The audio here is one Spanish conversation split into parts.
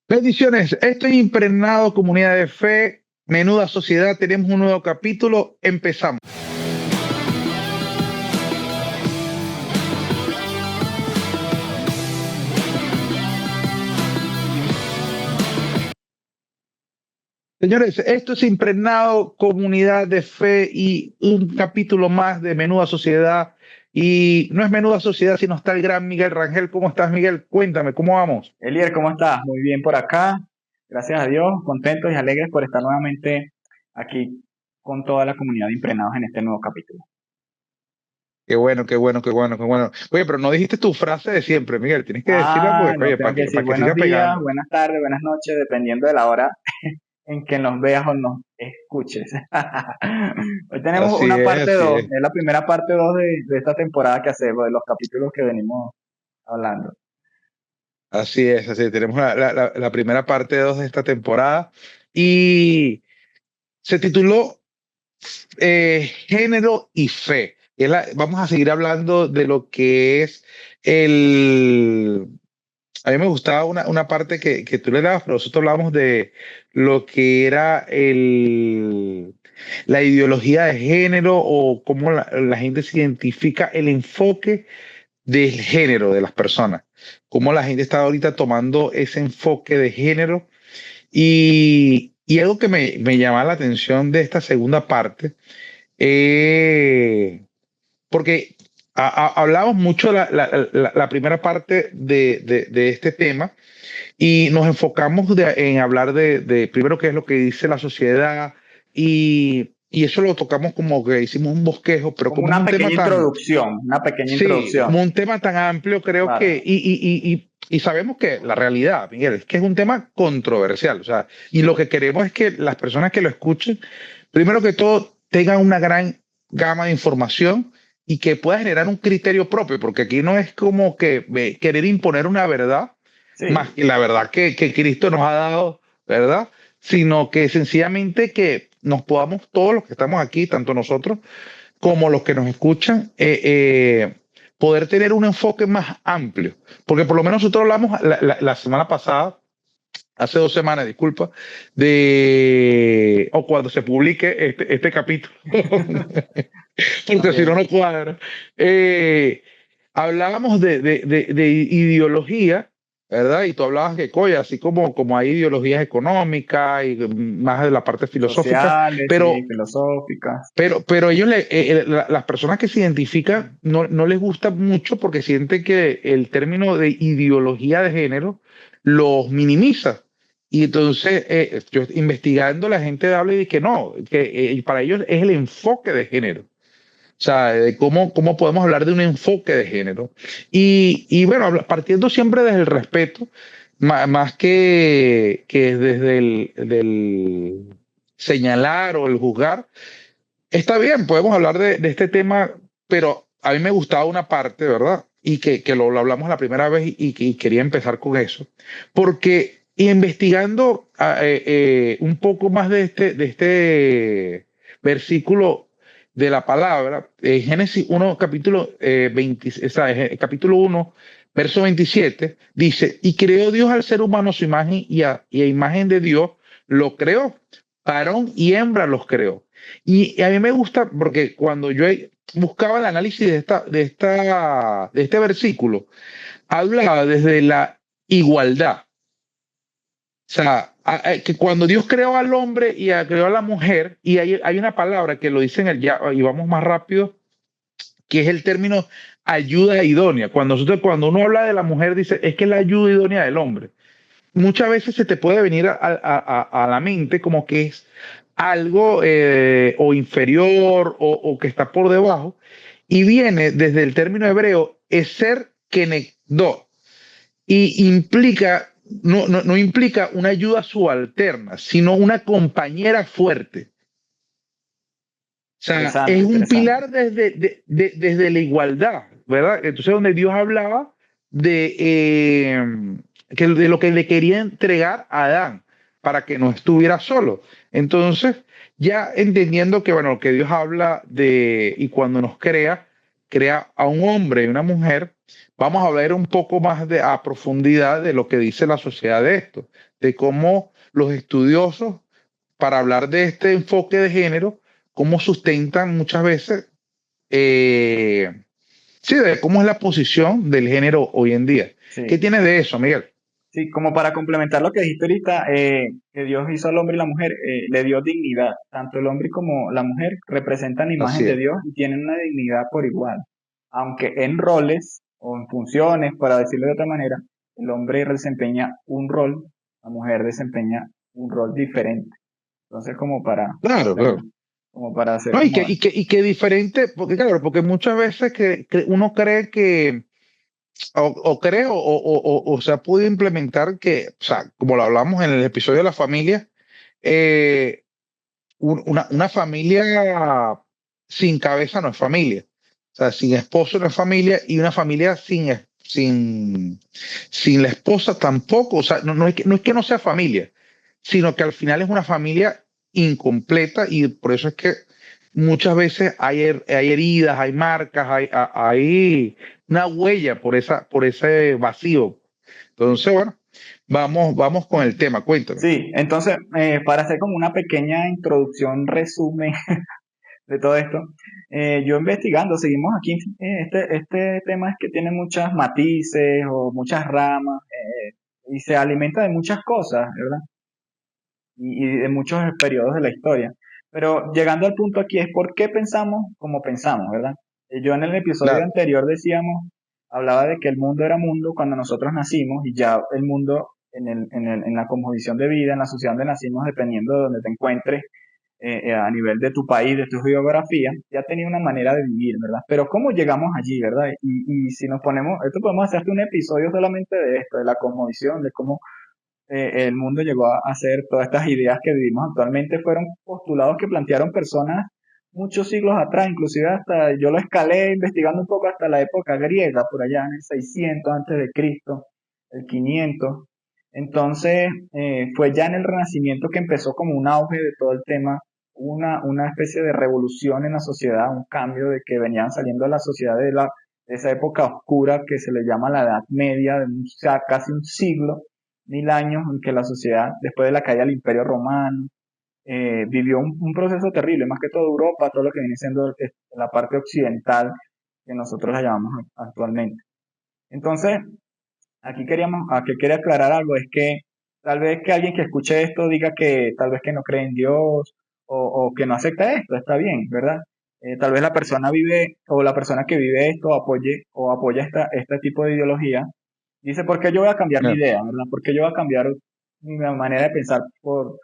Bendiciones, estoy impregnado, comunidad de fe, menuda sociedad, tenemos un nuevo capítulo, empezamos. Señores, esto es impregnado, comunidad de fe y un capítulo más de menuda sociedad. Y no es menuda sociedad, sino está el gran Miguel Rangel. ¿Cómo estás, Miguel? Cuéntame, ¿cómo vamos? Elier, ¿cómo estás? Muy bien por acá. Gracias a Dios, contentos y alegres por estar nuevamente aquí con toda la comunidad de Impregnados en este nuevo capítulo. Qué bueno, qué bueno, qué bueno, qué bueno. Oye, pero no dijiste tu frase de siempre, Miguel. Tienes que decirla Ah, porque, no oye, tengo que decir para que buenos siga días, pegando. buenas tardes, buenas noches, dependiendo de la hora en que nos veas o nos escuches. Hoy tenemos Así una es, parte así 2, es. es la primera parte 2 de esta temporada que hacemos, de los capítulos que venimos hablando. Así es, así es. Tenemos la primera parte 2 de esta temporada y se tituló Género y Fe. Vamos a seguir hablando de lo que es el... A mí me gustaba una parte que tú le dabas, pero nosotros hablamos de lo que era la ideología de género o cómo la gente se identifica, el enfoque del género de las personas, cómo la gente está ahorita tomando ese enfoque de género y algo que me llama la atención de esta segunda parte, porque hablamos mucho la primera parte de este tema y nos enfocamos en hablar de primero qué es lo que dice la sociedad y eso lo tocamos como que hicimos un bosquejo, pero Como como es un tema tan, una pequeña sí, introducción, como un tema tan amplio, creo claro. que, y sabemos que la realidad, Miguel, es que es un tema controversial, o sea, y lo que queremos es que las personas que lo escuchen, primero que todo, tengan una gran gama de información y que pueda generar un criterio propio, porque aquí no es como que querer imponer una verdad, más Sí, que la verdad que Cristo nos ha dado, ¿verdad? Sino que sencillamente que nos podamos, todos los que estamos aquí, tanto nosotros, como los que nos escuchan, poder tener un enfoque más amplio. Porque por lo menos nosotros hablamos la semana pasada, hace 2 semanas, disculpa, o cuando se publique este capítulo, está porque si no, bien. no cuadra. Eh, Hablábamos de ideología, ¿verdad? Y tú hablabas que, coño, así como hay ideologías económicas y más de la parte filosófica, Sociales y pero filosóficas. pero ellos, las personas que se identifican, no les gusta mucho porque sienten que el término de ideología de género los minimiza. Y entonces, yo investigando, la gente habla de que no, que para ellos es el enfoque de género. O sea, de cómo podemos hablar de un enfoque de género. Y bueno, partiendo siempre desde el respeto, más que desde del señalar o el juzgar. Está bien, podemos hablar de este tema, pero a mí me gustaba una parte, ¿verdad? Y que lo hablamos la primera vez y quería empezar con eso, porque investigando un poco más de este versículo de la palabra, Génesis 1, capítulo, 20, o sea, capítulo 1, verso 27, dice, y creó Dios al ser humano a su imagen y a imagen de Dios lo creó, varón y hembra los creó. Y a mí me gusta porque cuando yo buscaba el análisis de este versículo, hablaba desde la igualdad. O sea, que cuando Dios creó al hombre y creó a la mujer, y hay una palabra que lo dice ya, y vamos más rápido, que es el término ayuda idónea. Cuando uno habla de la mujer, dice, es que es la ayuda idónea del hombre. Muchas veces se te puede venir a la mente como que es algo o inferior o que está por debajo, y viene desde el término hebreo, eser kenegdo, y implica, no implica una ayuda subalterna, sino una compañera fuerte. O sea, Interesante, es un interesante. pilar desde la igualdad, ¿verdad? Entonces, donde Dios hablaba de lo que le quería entregar a Adán para que no estuviera solo. Entonces, ya entendiendo que, bueno, que Dios habla y cuando nos crea a un hombre y una mujer, vamos a hablar un poco más a profundidad de lo que dice la sociedad de esto, de cómo los estudiosos, para hablar de este enfoque de género, cómo sustentan muchas veces, eh, sí, de cómo es la posición del género hoy en día. ¿Qué Sí. tienes de eso, Miguel? Sí, como para complementar lo que dijiste ahorita, que Dios hizo al hombre y la mujer, le dio dignidad. Tanto el hombre como la mujer representan la imagen Así de es. Dios y tienen una dignidad por igual. Aunque en roles o en funciones, para decirlo de otra manera, el hombre desempeña un rol, la mujer desempeña un rol diferente. Entonces, Claro, claro. como para hacer No, como... y que diferente, porque claro, porque muchas veces que uno cree que, o cree, o se ha podido implementar que, o sea, como lo hablamos en el episodio de la familia, eh, una familia sin cabeza no es familia. O sea, sin esposo no es familia y una familia sin la esposa tampoco. O sea, no es que no sea familia, sino que al final es una familia incompleta y por eso es que muchas veces hay heridas, hay marcas, hay una huella por ese vacío. Entonces, bueno, vamos con el tema, cuéntame. Sí, entonces, para hacer como una pequeña introducción, resumen de todo esto. Yo investigando, seguimos aquí, este tema es que tiene muchas matices o muchas ramas y se alimenta de muchas cosas, ¿verdad? Y de muchos periodos de la historia. Pero llegando al punto aquí es por qué pensamos como pensamos, ¿verdad? Yo en el episodio Claro, anterior hablaba de que el mundo era mundo cuando nosotros nacimos y ya el mundo en la composición de vida, en la sociedad donde nacimos, dependiendo de donde te encuentres, a nivel de tu país, de tu geografía, ya tenía una manera de vivir, ¿verdad? Pero ¿cómo llegamos allí, verdad? Y si nos ponemos, esto podemos hacerte un episodio solamente de esto, de la cosmovisión, de cómo el mundo llegó a hacer todas estas ideas que vivimos actualmente, fueron postulados que plantearon personas muchos siglos atrás, inclusive hasta, yo lo escalé investigando un poco hasta la época griega, por allá en el 600 antes de Cristo, el 500. Entonces, fue ya en el Renacimiento que empezó como un auge de todo el tema, una especie de revolución en la sociedad, un cambio de que venían saliendo de la sociedad de esa época oscura que se le llama la Edad Media, o sea, casi un siglo, 1000 años, en que la sociedad, después de la caída del Imperio Romano, vivió un proceso terrible, más que todo Europa, todo lo que viene siendo la parte occidental, que nosotros la llamamos actualmente. Entonces, aquí quería aclarar algo, es que tal vez que alguien que escuche esto diga que tal vez que no cree en Dios o que no acepta esto, está bien, ¿verdad? Tal vez la persona vive o la persona que vive esto apoya este tipo de ideología. Dice, ¿por qué yo voy a cambiar mi claro. idea, verdad? ¿Por qué yo voy a cambiar mi manera de pensar por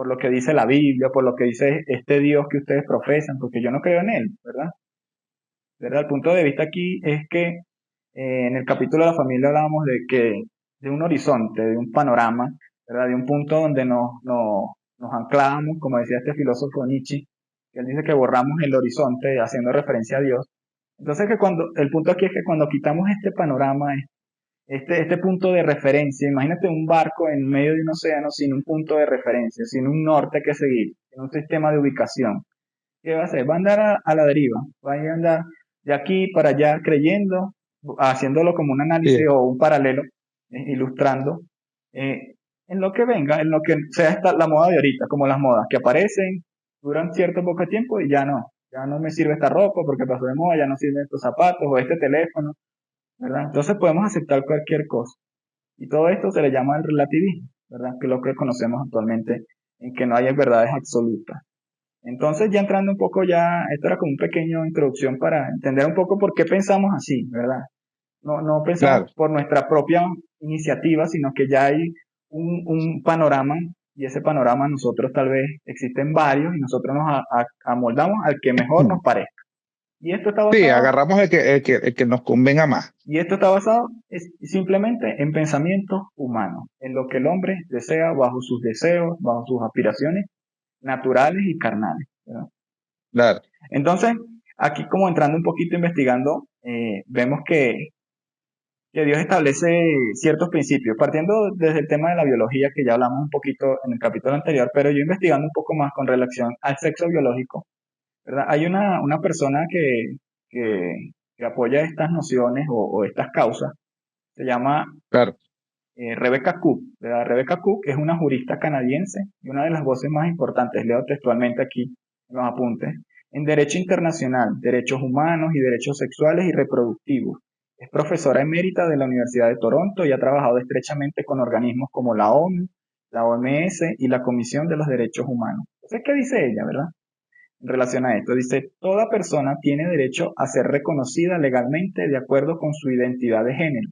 lo que dice la Biblia, por lo que dice este Dios que ustedes profesan? Porque yo no creo en él, ¿verdad? ¿Verdad? El punto de vista aquí es que en el capítulo de la familia hablábamos de un horizonte, de un panorama, ¿verdad? De un punto donde nos anclábamos, como decía este filósofo Nietzsche, que él dice que borramos el horizonte haciendo referencia a Dios. Entonces el punto aquí es que cuando quitamos este panorama, este punto de referencia, imagínate un barco en medio de un océano sin un punto de referencia, sin un norte que seguir, sin un sistema de ubicación. ¿Qué va a hacer? Va a andar a la deriva, va a andar de aquí para allá creyendo, haciéndolo como un análisis Sí. o un paralelo, ilustrando, eh, en lo que venga, en lo que sea la moda de ahorita, como las modas que aparecen, duran cierto poco de tiempo y ya no me sirve esta ropa porque pasó de moda, ya no sirven estos zapatos o este teléfono, ¿verdad? Entonces podemos aceptar cualquier cosa. Y todo esto se le llama el relativismo, ¿verdad? Que es lo que conocemos actualmente, en que no hay verdades absolutas. Entonces, ya entrando un poco esto era como un pequeño introducción para entender un poco por qué pensamos así, ¿verdad? No pensamos Claro. por nuestra propia iniciativa, sino que ya hay un panorama y ese panorama nosotros tal vez existen varios y nosotros nos amoldamos al que mejor nos parezca. Y esto está Sí, basado agarramos el que nos convenga más. Y esto está basado simplemente en pensamientos humanos, en lo que el hombre desea bajo sus deseos, bajo sus aspiraciones naturales y carnales, ¿verdad? Claro. Entonces, aquí como entrando un poquito investigando, vemos que Dios establece ciertos principios, partiendo desde el tema de la biología, que ya hablamos un poquito en el capítulo anterior, pero yo investigando un poco más con relación al sexo biológico, ¿verdad? Hay una persona que que apoya estas nociones o estas causas, se llama claro, Rebecca Cook. Rebecca Cook es una jurista canadiense y una de las voces más importantes, leo textualmente aquí en los apuntes, en Derecho Internacional, Derechos Humanos y Derechos Sexuales y Reproductivos. Es profesora emérita de la Universidad de Toronto y ha trabajado estrechamente con organismos como la ONU, la OMS y la Comisión de los Derechos Humanos. Entonces, ¿qué dice ella, verdad? En relación a esto, dice, toda persona tiene derecho a ser reconocida legalmente de acuerdo con su identidad de género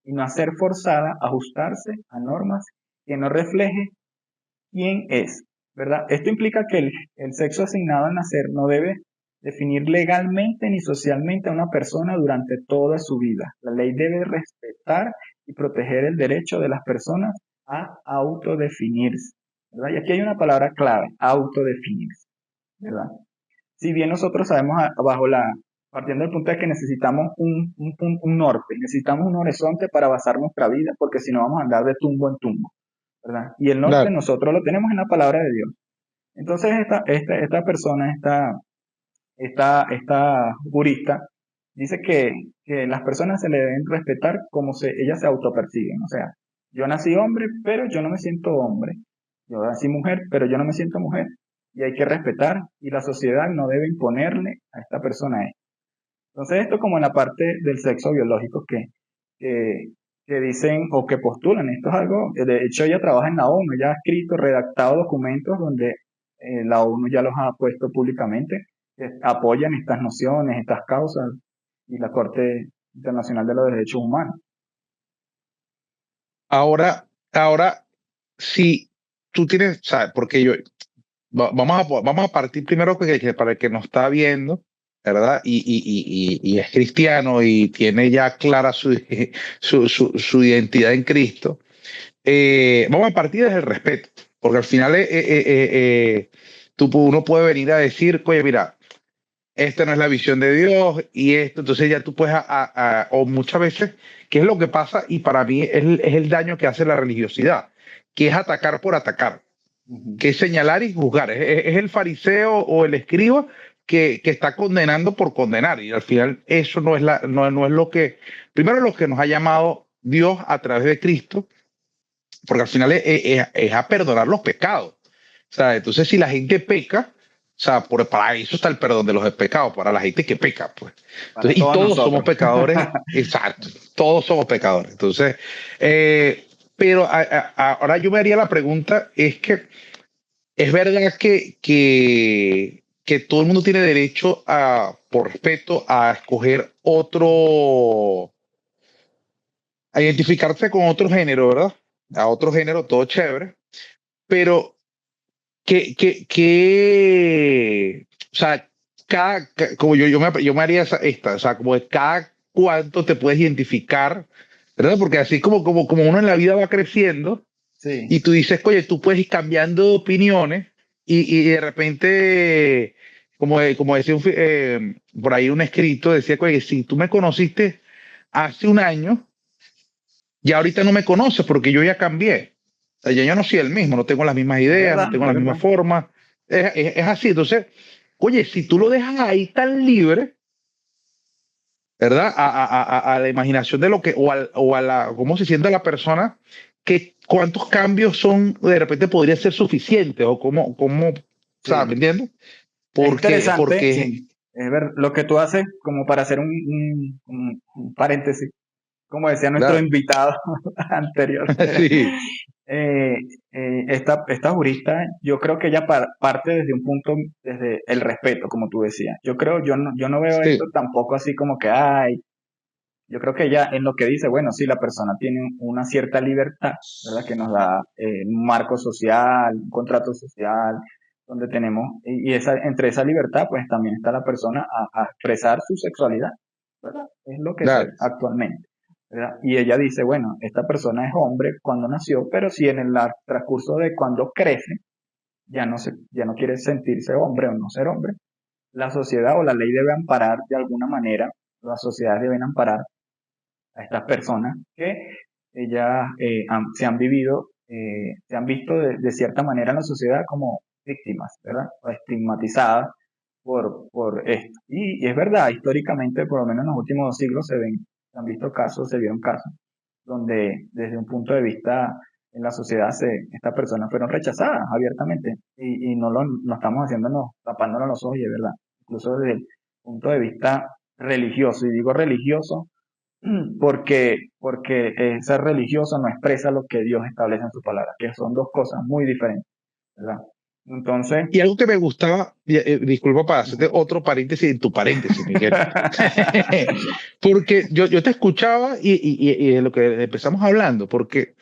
y no a ser forzada a ajustarse a normas que no refleje quién es, ¿verdad? Esto implica que el sexo asignado al nacer no debe definir legalmente ni socialmente a una persona durante toda su vida. La ley debe respetar y proteger el derecho de las personas a autodefinirse, ¿verdad? Y aquí hay una palabra clave, autodefinirse, ¿verdad? Si bien nosotros sabemos partiendo del punto de que necesitamos un norte, necesitamos un horizonte para basar nuestra vida, porque si no vamos a andar de tumbo en tumbo, ¿verdad? Y el norte claro. nosotros lo tenemos en la palabra de Dios. Entonces esta persona, esta jurista, dice que las personas se le deben respetar como ellas se autopersiguen. O sea, yo nací hombre, pero yo no me siento hombre. Yo nací mujer, pero yo no me siento mujer. Y hay que respetar, y la sociedad no debe imponerle a esta persona esto. Entonces esto como en la parte del sexo biológico que, que dicen o que postulan, esto es algo, de hecho ella trabaja en la ONU, ella ha escrito, redactado documentos donde la ONU ya los ha puesto públicamente, que apoyan estas nociones, estas causas y la Corte Internacional de los Derechos Humanos. Ahora, si tú tienes, ¿sabes? Porque vamos a partir primero que para el que nos está viendo, ¿verdad? Y es cristiano y tiene ya clara su identidad en Cristo. Vamos a partir desde el respeto, porque al final uno puede venir a decir, oye, mira, esta no es la visión de Dios y esto, entonces ya tú puedes, o muchas veces, ¿qué es lo que pasa? Y para mí es el daño que hace la religiosidad, que es atacar por atacar, Ujú. que es señalar y juzgar, es el fariseo o el escriba que está condenando por condenar, y al final eso no es lo que, primero lo que nos ha llamado Dios a través de Cristo, porque al final es a perdonar los pecados. O sea, entonces si la gente peca, o sea, para eso está el perdón de los pecados, para la gente que peca, pues. Para Entonces, y todos todos somos nosotros. pecadores, exacto, todos somos pecadores. Entonces, pero ahora yo me haría la pregunta, es que es verdad que todo el mundo tiene derecho a, por respeto, a escoger otro, a identificarse con otro género, ¿verdad? A otro género, todo chévere, pero o sea, como yo me haría esta, o sea, como de cada cuánto te puedes identificar, ¿verdad? Porque así como uno en la vida va creciendo y Sí, tú dices, oye, tú puedes ir cambiando de opiniones y de repente, como decía por ahí un escrito, decía, oye, si tú me conociste hace un año, ya ahorita no me conoces porque yo ya cambié. O sea, ya yo no soy el mismo, no tengo las mismas es ideas, verdad, no tengo es las mismas verdad. formas. Es así. Entonces, oye, si tú lo dejas ahí tan libre, ¿verdad? A la imaginación de lo que, o a la, cómo se siente la persona, que cuántos cambios son, de repente podría ser suficientes, o cómo, ¿sabes? ¿Me Sí. entiendes? Es Porque, interesante, porque, sí. Es ver lo que tú haces, como para hacer un paréntesis, como decía nuestro claro, invitado anterior. sí, eh, esta jurista, yo creo que ella parte desde un punto, desde el respeto, como tú decías. Yo no veo esto sí, tampoco así como que, ay, yo creo que ella en lo que dice, bueno, sí, la persona tiene una cierta libertad, ¿verdad? Que nos da un marco social, un contrato social, donde tenemos, entre esa libertad, pues también está la persona a expresar su sexualidad, ¿verdad? Es lo que se ve claro, actualmente, ¿verdad? Y ella dice, bueno, esta persona es hombre cuando nació, pero si en el transcurso de cuando crece, ya no quiere sentirse hombre o no ser hombre, la sociedad o la ley debe amparar de alguna manera, las sociedades deben amparar a estas personas que ellas se han visto de cierta manera en la sociedad como víctimas, ¿verdad? O estigmatizadas por esto. Y es verdad, históricamente, por lo menos en los últimos 2 siglos se han visto casos, se vieron casos, donde desde un punto de vista en la sociedad estas personas fueron rechazadas abiertamente y no estamos haciéndonos, tapándonos los ojos, y es verdad. Incluso desde el punto de vista religioso, y digo religioso porque ser religioso no expresa lo que Dios establece en su palabra, que son dos cosas muy diferentes, ¿verdad? Entonces, Y algo que me gustaba, disculpa para hacerte otro paréntesis en tu paréntesis, Miguel, porque yo te escuchaba y de lo que empezamos hablando, porque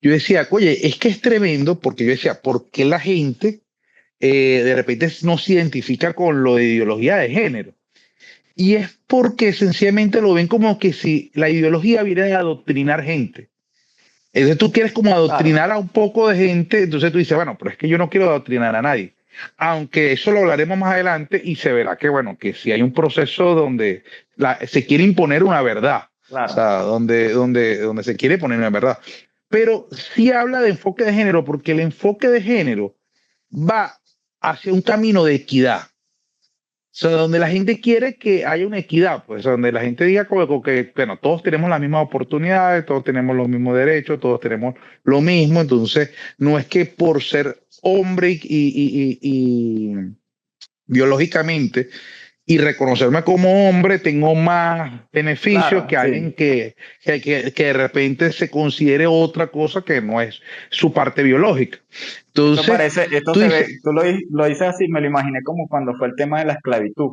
yo decía, oye, es que es tremendo, porque yo decía, ¿por qué la gente de repente no se identifica con lo de ideología de género? Y es porque sencillamente lo ven como que si la ideología viene de adoctrinar gente. Entonces tú quieres como claro, adoctrinar a un poco de gente, entonces tú dices, bueno, pero es que yo no quiero adoctrinar a nadie. Aunque eso lo hablaremos más adelante y se verá que, bueno, que si hay un proceso donde se quiere imponer una verdad, o claro, sea, donde se quiere poner una verdad. Pero sí habla de enfoque de género, porque el enfoque de género va hacia un camino de equidad. O sea, donde la gente quiere que haya una equidad, pues donde la gente diga como que, bueno, todos tenemos las mismas oportunidades, todos tenemos los mismos derechos, todos tenemos lo mismo, entonces no es que por ser hombre y biológicamente y reconocerme como hombre tengo más beneficios claro, que alguien sí. que de repente se considere otra cosa que no es su parte biológica. Esto Entonces, parece, esto tú se ve, dices, lo dices así, me lo imaginé como cuando fue el tema de la esclavitud,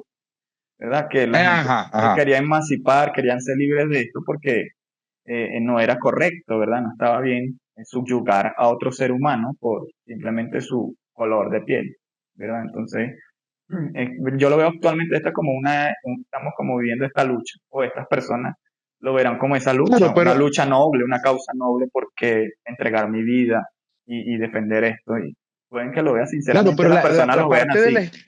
¿verdad? Que la gente ajá, se ajá. quería emancipar, querían ser libres de esto porque no era correcto, ¿verdad? No estaba bien subyugar a otro ser humano por simplemente su color de piel, ¿verdad? Entonces, yo lo veo actualmente esta como estamos como viviendo esta lucha, o estas personas lo verán como esa lucha, Claro, una pero lucha noble, una causa noble, porque entregar mi vida y defender esto, y pueden que lo vean claro, sinceramente, pero las personas la lo vean parte de así. la,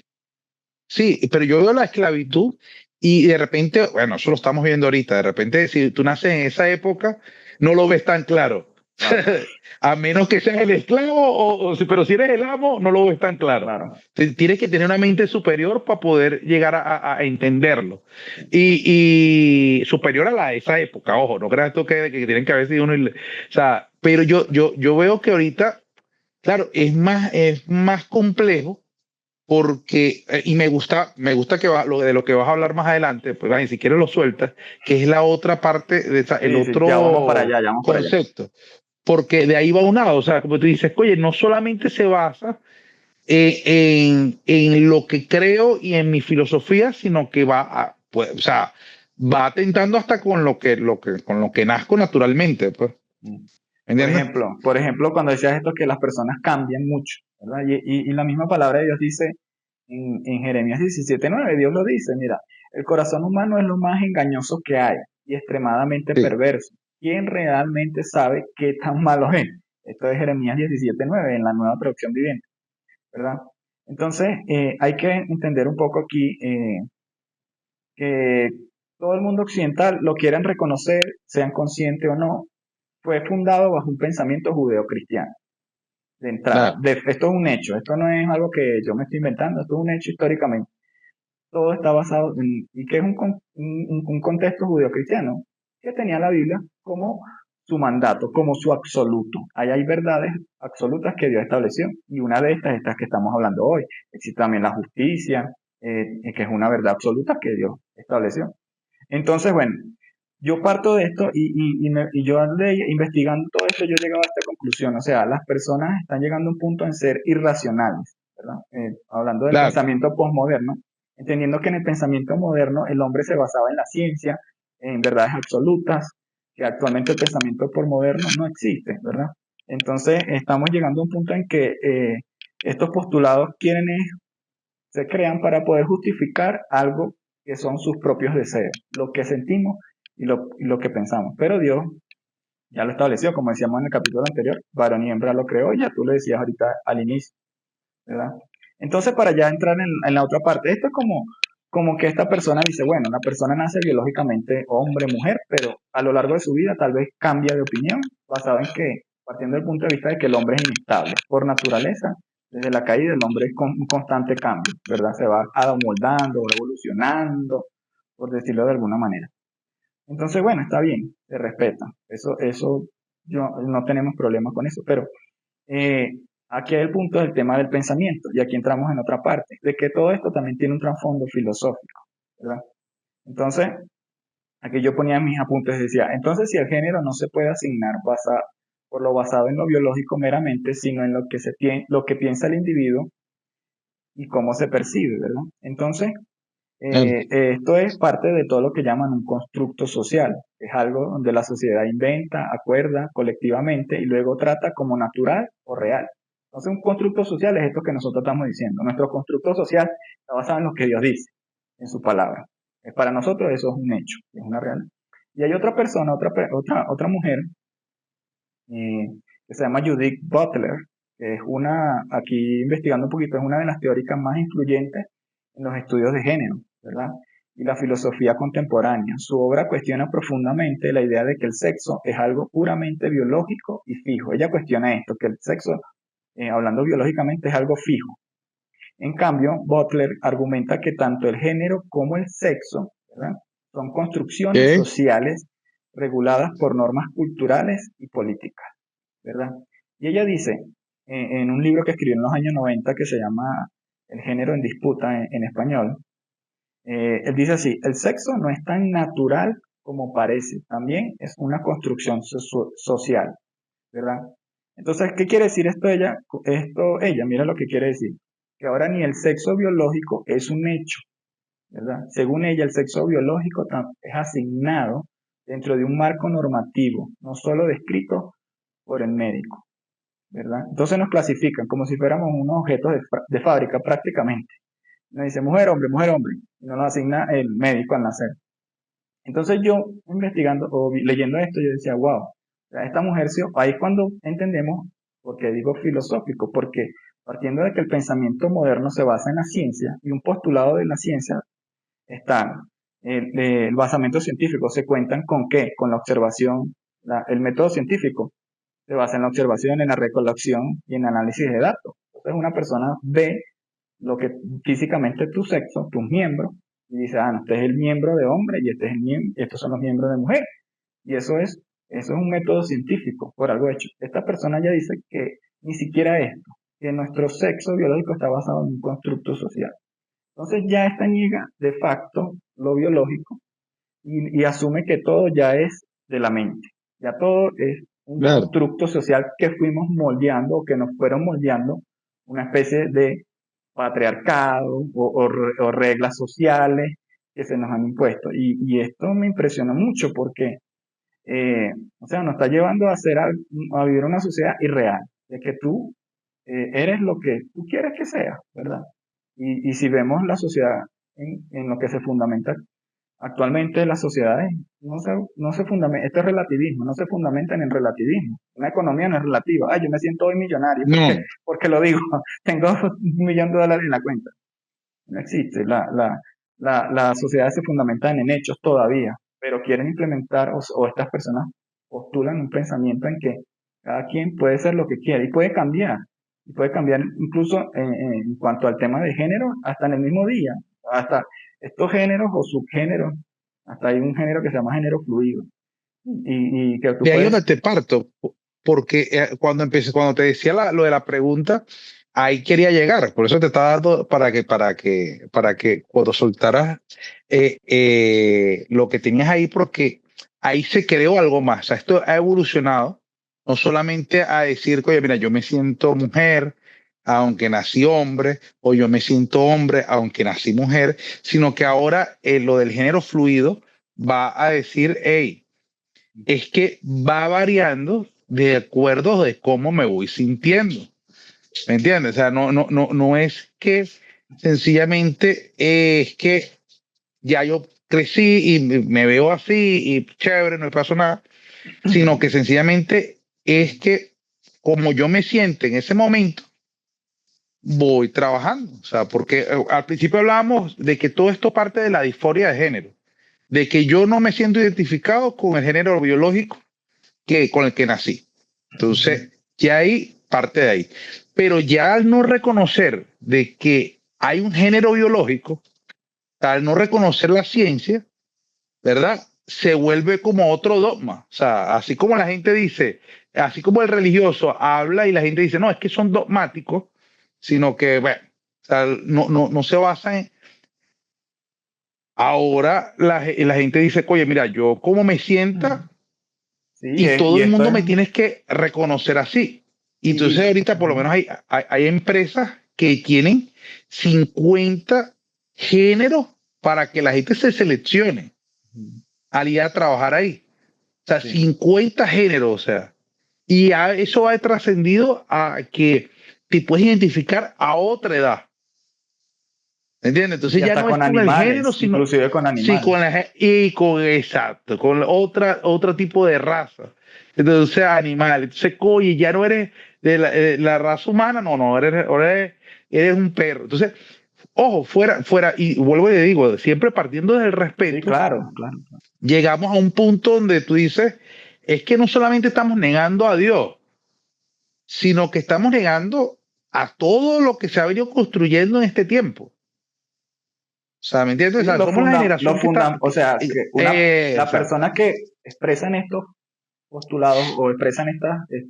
sí, pero yo veo la esclavitud y de repente, bueno, eso lo estamos viendo ahorita, de repente si tú naces en esa época, no lo ves tan claro. Claro, A menos que seas el esclavo, pero si eres el amo, no lo ves tan claro. claro. Tienes que tener una mente superior para poder llegar a entenderlo. Y superior a la de esa época, ojo, no creas tú que tienen que haber sido uno. O sea, pero yo veo que ahorita, claro, es más complejo porque, y me gusta de lo que vas a hablar más adelante, pues ni siquiera lo sueltas, que es la otra parte, el Sí, sí, ya vamos para otro allá, ya vamos para allá. concepto, porque de ahí va un lado, o sea, como tú dices, oye, no solamente se basa en lo que creo y en mi filosofía, sino que pues, o sea, va atentando hasta con lo que nazco naturalmente, pues, Mm. ¿me entiendes? Por ejemplo, cuando decías esto que las personas cambian mucho, ¿verdad? Y la misma palabra de Dios dice en Jeremías 17:9, Dios lo dice, mira, el corazón humano es lo más engañoso que hay y extremadamente Sí, perverso. ¿Quién realmente sabe qué tan malo es? Esto es Jeremías 17:9 en la nueva traducción viviente, ¿verdad? Entonces, hay que entender un poco aquí que todo el mundo occidental, lo quieran reconocer, sean conscientes o no, fue fundado bajo un pensamiento judeocristiano de entrada. claro, Esto es un hecho, esto no es algo que yo me estoy inventando, esto es un hecho históricamente. Todo está basado en, y que es un contexto judeocristiano que tenía la Biblia como su mandato, como su absoluto. Ahí hay verdades absolutas que Dios estableció y una de estas que estamos hablando hoy. Existe también la justicia, que es una verdad absoluta que Dios estableció. Entonces, bueno, yo parto de esto y yo investigando todo esto, yo llegaba a esta conclusión. O sea, las personas están llegando a un punto en ser irracionales, ¿verdad? Hablando del claro. pensamiento postmoderno, entendiendo que en el pensamiento moderno el hombre se basaba en la ciencia, en verdades absolutas, que actualmente el pensamiento postmoderno no existe, ¿verdad? Entonces, estamos llegando a un punto en que estos postulados se crean para poder justificar algo que son sus propios deseos, lo que sentimos y lo que pensamos. Pero Dios ya lo estableció, como decíamos en el capítulo anterior, varón y hembra lo creó, ya tú lo decías ahorita al inicio, ¿verdad? Entonces, para ya entrar en la otra parte, esto es como que esta persona dice, bueno, la persona nace biológicamente hombre, mujer, pero a lo largo de su vida tal vez cambia de opinión, basado en que, partiendo del punto de vista de que el hombre es inestable por naturaleza, Desde la caída el hombre es un constante cambio, ¿verdad? Se va amoldando, va evolucionando, por decirlo de alguna manera. Entonces, bueno, está bien, se respeta. Eso, yo, no tenemos problemas con eso, pero eh, aquí hay el punto del tema del pensamiento, y aquí entramos en otra parte, de que todo esto también tiene un trasfondo filosófico, ¿verdad? Entonces, aquí yo ponía en mis apuntes, decía, entonces si el género no se puede asignar por lo basado en lo biológico meramente, sino en lo que lo que piensa el individuo y cómo se percibe, ¿verdad? Entonces, Claro. esto es parte de todo lo que llaman un constructo social. Es algo donde la sociedad inventa, acuerda colectivamente y luego trata como natural o real. Entonces, un constructo social es esto que nosotros estamos diciendo. Nuestro constructo social está basado en lo que Dios dice, en su palabra. Para nosotros eso es un hecho, es una realidad. Y hay otra persona, otra mujer, que se llama Judith Butler, que es aquí investigando un poquito, es una de las teóricas más influyentes en los estudios de género, ¿verdad? Y la filosofía contemporánea. Su obra cuestiona profundamente la idea de que el sexo es algo puramente biológico y fijo. Ella cuestiona esto, que el sexo, hablando biológicamente, es algo fijo. En cambio, Butler argumenta que tanto el género como el sexo, ¿verdad?, son construcciones Ok. sociales reguladas por normas culturales y políticas, ¿verdad? Y ella dice, en un libro que escribió en los años 90 que se llama El género en disputa en español, él dice así, el sexo no es tan natural como parece, también es una construcción social, ¿verdad? Entonces, ¿qué quiere decir ella, mira lo que quiere decir, que ahora ni el sexo biológico es un hecho, ¿verdad? Según ella, el sexo biológico es asignado dentro de un marco normativo, no solo descrito por el médico, ¿verdad? Entonces nos clasifican como si fuéramos unos objetos de fábrica prácticamente. Nos dice mujer, hombre, y nos lo asigna el médico al nacer. Entonces yo, investigando o leyendo esto, yo decía, wow, esta mujer, ahí es cuando entendemos, porque digo filosófico, porque partiendo de que el pensamiento moderno se basa en la ciencia, y un postulado de la ciencia está el basamento científico, se cuentan con qué, con la observación, el método científico se basa en la observación, en la recolección y en análisis de datos. Entonces una persona ve lo que físicamente es tu sexo, tus miembros, y dice, ah, no, este es el miembro de hombre y estos son los miembros de mujer. Y eso es un método científico, por algo hecho. Esta persona ya dice que ni siquiera esto, que nuestro sexo biológico está basado en un constructo social. Entonces ya esta niega de facto lo biológico y asume que todo ya es de la mente. Ya todo es un Claro. constructo social que fuimos moldeando o que nos fueron moldeando una especie de patriarcado o reglas sociales que se nos han impuesto. Y esto me impresiona mucho porque, o sea, nos está llevando a vivir una sociedad irreal, de que tú eres lo que tú quieres que seas, ¿verdad? Y si vemos la sociedad en lo que se fundamenta actualmente, las sociedades no se fundamentan, esto es relativismo, no se fundamentan en relativismo. Una economía no es relativa. Ah, yo me siento hoy millonario No, porque lo digo, tengo $1 millón en la cuenta. No existe. Las sociedades se fundamentan en hechos todavía, pero quieren implementar o estas personas postulan un pensamiento en que cada quien puede ser lo que quiere y puede cambiar. Y puede cambiar incluso en cuanto al tema de género, hasta en el mismo día. Hasta estos géneros o subgéneros, hasta hay un género que se llama género fluido. Y que tú de ahí donde puedes. te parto, porque cuando te decía lo de la pregunta, ahí quería llegar, por eso te estaba dando para que cuando soltaras lo que tenías ahí, porque ahí se creó algo más. O sea, esto ha evolucionado, no solamente a decir, oye, mira, yo me siento mujer, aunque nací hombre, o yo me siento hombre, aunque nací mujer, sino que ahora lo del género fluido va a decir, hey, es que va variando de acuerdo de cómo me voy sintiendo. ¿Me entiendes? O sea, no es que sencillamente es que ya yo crecí y me veo así y chévere, no me pasó nada, sino que sencillamente es que como yo me siento en ese momento, voy trabajando. O sea, porque al principio hablábamos de que todo esto parte de la disforia de género, de que yo no me siento identificado con el género biológico con el que nací. Entonces, ya ahí parte de ahí. pero ya al no reconocer de que hay un género biológico, al no reconocer la ciencia, ¿verdad? Se vuelve como otro dogma. O sea, así como la gente dice, así como el religioso habla y la gente dice, no, es que son dogmáticos, sino que, bueno, o sea, no se basa en... Ahora la gente dice, oye, mira, yo como me sienta Sí, y todo y el esto mundo es, me tienes que reconocer así. Y entonces y, ahorita por lo menos hay empresas que tienen 50 géneros para que la gente se seleccione al ir a trabajar ahí. O sea, sí, 50 géneros, o sea. Y eso ha trascendido a que te puedes identificar a otra edad. ¿Entiendes? Entonces y ya hasta no es con con el género, animales, sino inclusive con sí animales. con y con exacto, con otro tipo de raza. Entonces, animal. Entonces, oye, ya no eres de la raza humana, no, eres un perro. Entonces, ojo, fuera, y vuelvo y le digo, siempre partiendo del Sí, respeto, claro, claro. llegamos a un punto donde tú dices, es que no solamente estamos negando a Dios, sino que estamos negando a todo lo que se ha venido construyendo en este tiempo. O sea, ¿me entiendes? O Sí, sea, somos la generación que está... o sea, que la Exacto. persona que expresan estos postulados o expresan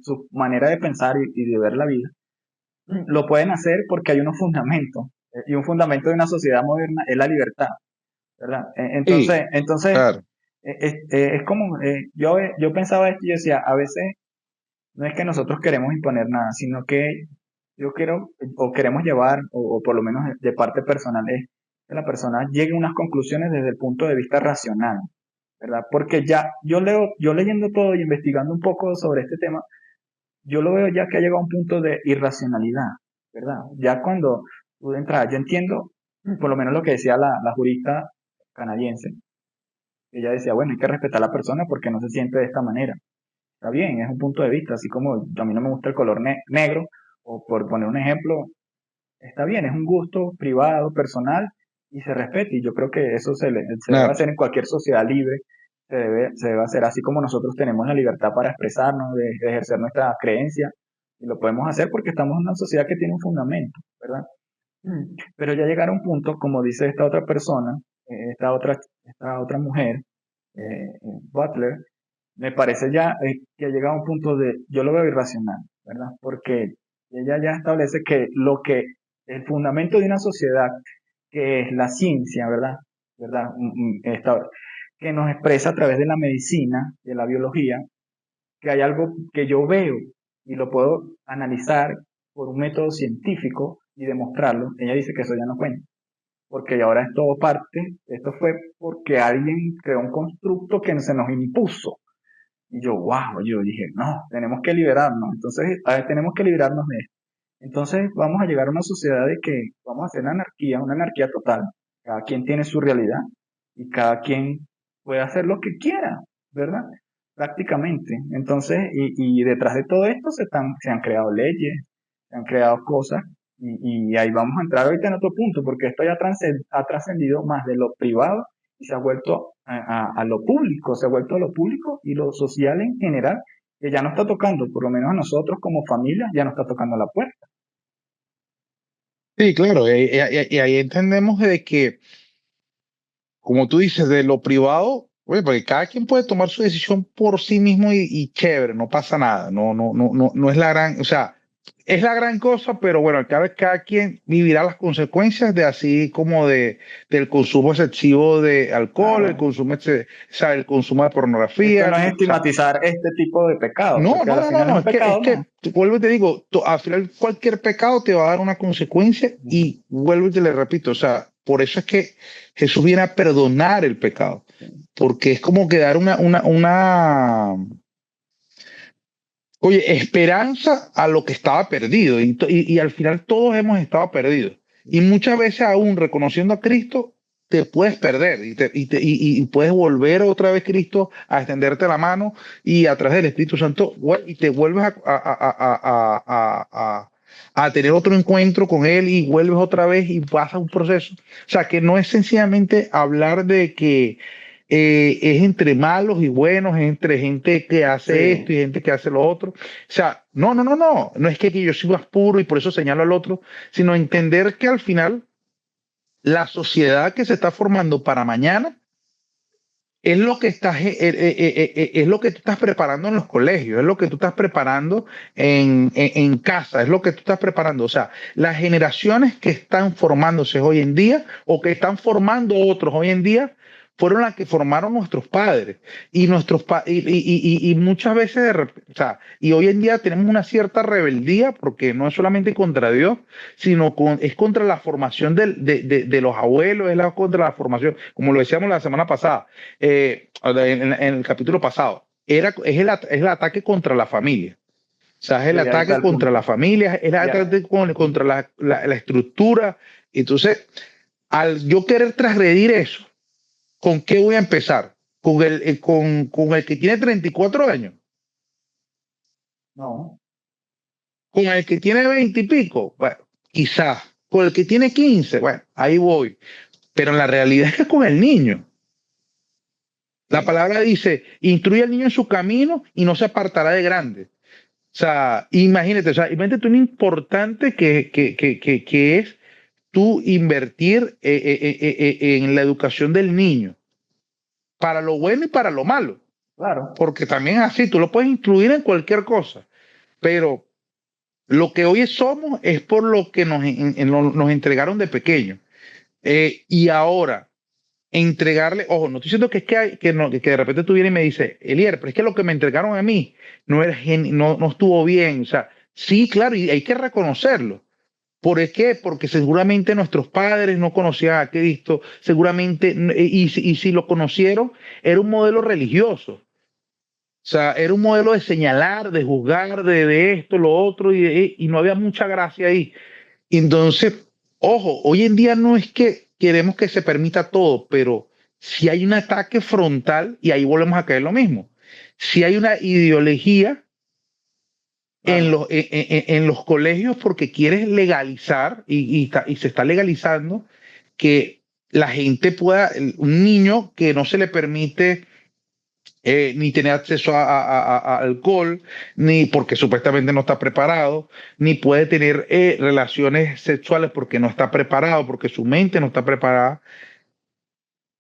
su manera de pensar y de ver la vida, lo pueden hacer porque hay unos fundamentos. Y un fundamento de una sociedad moderna es la libertad, ¿verdad? Sí, Entonces claro. es como, yo pensaba esto y yo decía, a veces no es que nosotros queremos imponer nada, sino que yo quiero o queremos llevar, o por lo menos de parte personal, es que la persona llegue a unas conclusiones desde el punto de vista racional, ¿verdad? Porque ya yo leyendo todo y investigando un poco sobre este tema, yo lo veo ya que ha llegado a un punto de irracionalidad, ¿verdad? Ya cuando tú entras, yo entiendo, por lo menos lo que decía la jurista canadiense, ella decía, bueno, hay que respetar a la persona porque no se siente de esta manera. Está bien, es un punto de vista, así como a mí no me gusta el color negro, o por poner un ejemplo, está bien, es un gusto privado, personal, y se respeta, y yo creo que eso se debe Claro. hacer en cualquier sociedad libre, se debe hacer así como nosotros tenemos la libertad para expresarnos, de ejercer nuestra creencia, y lo podemos hacer porque estamos en una sociedad que tiene un fundamento, ¿verdad? Pero ya llegar a un punto, como dice esta otra persona, esta otra mujer, Butler, me parece ya que ha llegado a un punto de, yo lo veo irracional, ¿verdad? Porque ella ya establece que el fundamento de una sociedad, que es la ciencia, ¿verdad? ¿Verdad? Que nos expresa a través de la medicina, de la biología, que hay algo que yo veo y lo puedo analizar por un método científico y demostrarlo. Ella dice que eso ya no cuenta, porque ahora es todo parte, esto fue porque alguien creó un constructo que se nos impuso. Y yo, wow, yo dije, no, tenemos que liberarnos. Entonces, a ver, tenemos que liberarnos de esto. Entonces, vamos a llegar a una sociedad de que vamos a hacer una anarquía total. Cada quien tiene su realidad y cada quien puede hacer lo que quiera, ¿verdad? Prácticamente. Entonces, y detrás de todo esto se han creado leyes, se han creado cosas, y ahí vamos a entrar ahorita en otro punto, porque esto ya ha trascendido más de lo privado y se ha vuelto a lo público, se ha vuelto a lo público y lo social en general, que ya no está tocando, por lo menos a nosotros como familia, ya no está tocando la puerta. Sí, claro. Y ahí entendemos de que, como tú dices, de lo privado, oye, porque cada quien puede tomar su decisión por sí mismo y chévere, no pasa nada. No es la gran, o sea, es la gran cosa, pero bueno, cada quien vivirá las consecuencias de así como del consumo excesivo de alcohol, Claro, o sea, el consumo de esto pornografía, no es o sea, estigmatizar este tipo de pecado, no, porque a no, la no, no, final es no, un pecado es que, más. vuelvo y te digo, al final cualquier pecado te va a dar una consecuencia Ujú. y vuelvo y te le repito, o sea, por eso es que Jesús viene a perdonar el pecado, porque es como que dar oye, esperanza a lo que estaba perdido y al final todos hemos estado perdidos y muchas veces aún reconociendo a Cristo te puedes perder y puedes volver otra vez Cristo a extenderte la mano y a través del Espíritu Santo y te vuelves a tener otro encuentro con Él y vuelves otra vez y pasa un proceso. O sea, que no es sencillamente hablar es entre malos y buenos, es entre gente que hace esto y Sí, gente que hace lo otro. O sea, no es que yo soy más puro y por eso señalo al otro, sino entender que al final la sociedad que se está formando para mañana es lo que es lo que tú estás preparando en los colegios, es lo que tú estás preparando en casa, es lo que tú estás preparando. O sea, las generaciones que están formándose hoy en día o que están formando otros hoy en día fueron las que formaron nuestros padres y y muchas veces o sea, y hoy en día tenemos una cierta rebeldía porque no es solamente contra Dios, sino es contra la formación de los abuelos, contra la formación, como lo decíamos la semana pasada, en el capítulo pasado, es el ataque contra la familia. O sea, es sí, el ahí está ataque el contra la punto. familia, es el Ya, ataque contra la estructura. Entonces, al yo querer transgredir eso, ¿con qué voy a empezar? Con el que tiene 34 años, no, con el que tiene 20 y pico, bueno, quizás, con el que tiene 15, bueno, ahí voy. Pero la realidad es que con el niño, la sí, palabra dice, instruye al niño en su camino y no se apartará de grande. O sea, imagínate, o sea, imagínate tú lo importante que es tú invertir en la educación del niño, para lo bueno y para lo malo, claro, porque también es así, tú lo puedes instruir en cualquier cosa, pero lo que hoy somos es por lo que nos entregaron de pequeños. Y ahora, entregarle, ojo, no estoy diciendo que es que, que de repente tú vienes y me dices, Elier, pero es que lo que me entregaron a mí no estuvo bien. O sea, sí, claro, y hay que reconocerlo. ¿Por qué? Porque seguramente nuestros padres no conocían a Cristo, seguramente, y si lo conocieron, era un modelo religioso. O sea, era un modelo de señalar, de juzgar, de esto, lo otro, y no había mucha gracia ahí. Entonces, ojo, hoy en día no es que queremos que se permita todo, pero si hay un ataque frontal, y ahí volvemos a caer lo mismo, si hay una ideología claro. en los colegios porque quieres legalizar, y se está legalizando, que la gente pueda, un niño que no se le permite ni tener acceso a alcohol, ni porque supuestamente no está preparado, ni puede tener relaciones sexuales porque no está preparado, porque su mente no está preparada,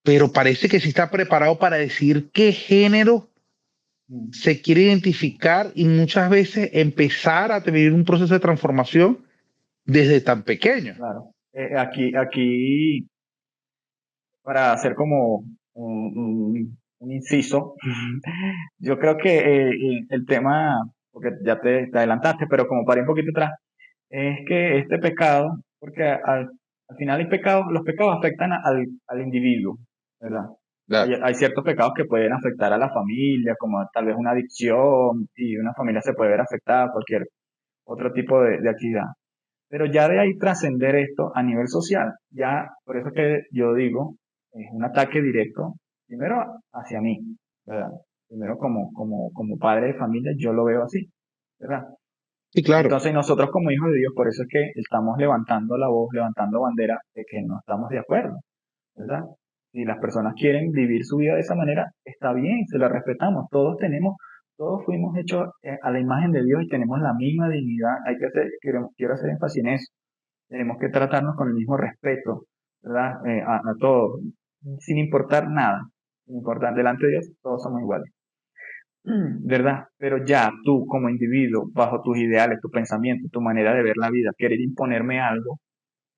pero parece que sí está preparado para decir qué género Mm, se quiere identificar y muchas veces empezar a tener un proceso de transformación desde tan pequeño. claro. Aquí, para hacer como un inciso, yo creo que el tema, porque ya te adelantaste, pero como para ir un poquito atrás, es que este pecado, porque al final los pecados afectan al individuo, ¿verdad? Ya. Hay ciertos pecados que pueden afectar a la familia, como tal vez una adicción, y una familia se puede ver afectada, cualquier otro tipo de actividad. Pero ya de ahí trascender esto a nivel social, ya por eso que yo digo, es un ataque directo, primero hacia mí, ¿verdad? Primero como padre de familia, yo lo veo así, ¿verdad? Sí, claro. Entonces nosotros como hijos de Dios, por eso es que estamos levantando la voz, levantando bandera de que no estamos de acuerdo, ¿verdad? Si las personas quieren vivir su vida de esa manera, está bien, se la respetamos. Todos fuimos hechos a la imagen de Dios y tenemos la misma dignidad. Quiero hacer énfasis en eso. Tenemos que tratarnos con el mismo respeto, ¿verdad? A todos, sin importar nada, sin importar, delante de Dios, todos somos iguales. ¿Verdad? Pero ya tú como individuo, bajo tus ideales, tu pensamiento, tu manera de ver la vida, querer imponerme algo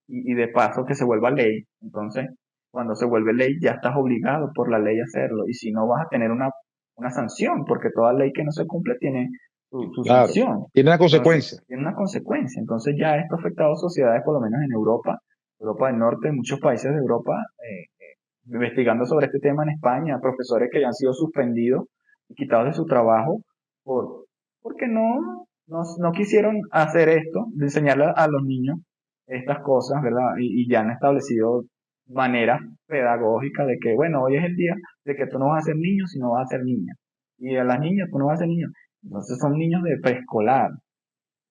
y de paso que se vuelva ley, entonces cuando se vuelve ley ya estás obligado por la ley a hacerlo y si no vas a tener una sanción, porque toda ley que no se cumple tiene su Claro. sanción. Tiene una Entonces, consecuencia. tiene una consecuencia. Entonces ya esto ha afectado a sociedades, por lo menos en Europa, Europa del Norte, muchos países de Europa, investigando sobre este tema en España, profesores que ya han sido suspendidos y quitados de su trabajo por, porque no quisieron hacer esto, de enseñarle a los niños estas cosas, ¿verdad? Y ya han establecido maneras pedagógicas de que, bueno, hoy es el día de que tú no vas a ser niño, sino vas a ser niña. Y a las niñas tú no vas a ser niño. Entonces son niños de preescolar,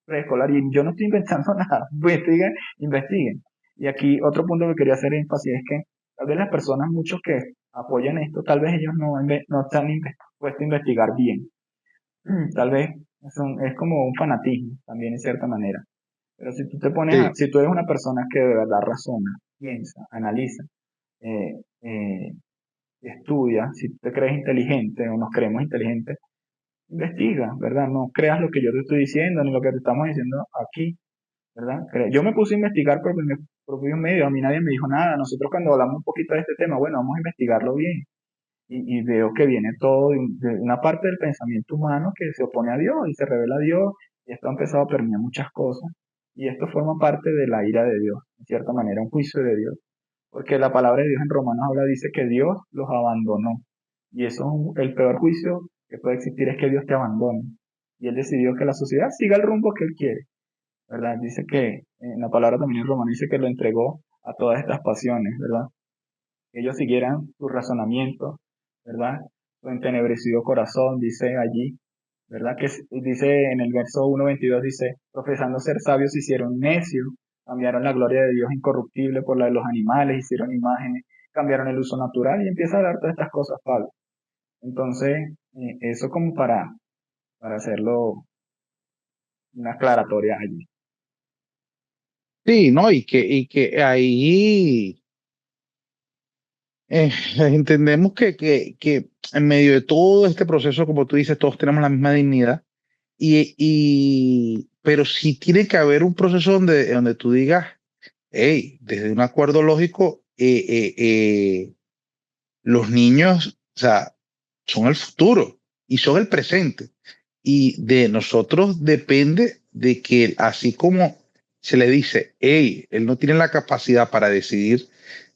y yo no estoy inventando nada, investiguen. Y aquí otro punto que quería hacer énfasis es que tal vez las personas, muchos que apoyan esto, tal vez ellos no están puestos a investigar bien. Tal vez es como un fanatismo también en cierta manera. Pero si tú Sí, si tú eres una persona que de verdad razona, piensa, analiza, eh, eh, estudia, si tú te crees inteligente o nos creemos inteligentes, investiga, ¿verdad? No creas lo que yo te estoy diciendo ni lo que te estamos diciendo aquí, ¿verdad? Yo me puse a investigar por mis propios medios, a mí nadie me dijo nada. Nosotros cuando hablamos un poquito de este tema, bueno, vamos a investigarlo bien. Y veo que viene todo de una parte del pensamiento humano que se opone a Dios y se revela a Dios, y esto ha empezado a permear muchas cosas, y esto forma parte de la ira de Dios, en cierta manera, un juicio de Dios, porque la palabra de Dios en Romanos habla, dice que Dios los abandonó, y eso el peor juicio que puede existir es que Dios te abandone, y Él decidió que la sociedad siga el rumbo que Él quiere, ¿verdad? Dice que, en la palabra también en Romanos dice que lo entregó a todas estas pasiones, ¿verdad? Que ellos siguieran su razonamiento, ¿verdad? Su entenebrecido corazón, dice allí, ¿verdad? Dice en el verso 1:22, dice, profesando ser sabios se hicieron necios, cambiaron la gloria de Dios incorruptible por la de los animales, hicieron imágenes, cambiaron el uso natural y empieza a dar todas estas cosas, Pablo. Entonces, eso como para hacerlo una aclaratoria allí. sí, ¿no? Y que ahí entendemos que en medio de todo este proceso, como tú dices, todos tenemos la misma dignidad. Pero sí tiene que haber un proceso donde tú digas, hey, desde un acuerdo lógico, los niños, o sea, son el futuro y son el presente. Y de nosotros depende de que así como se le dice, hey, él no tiene la capacidad para decidir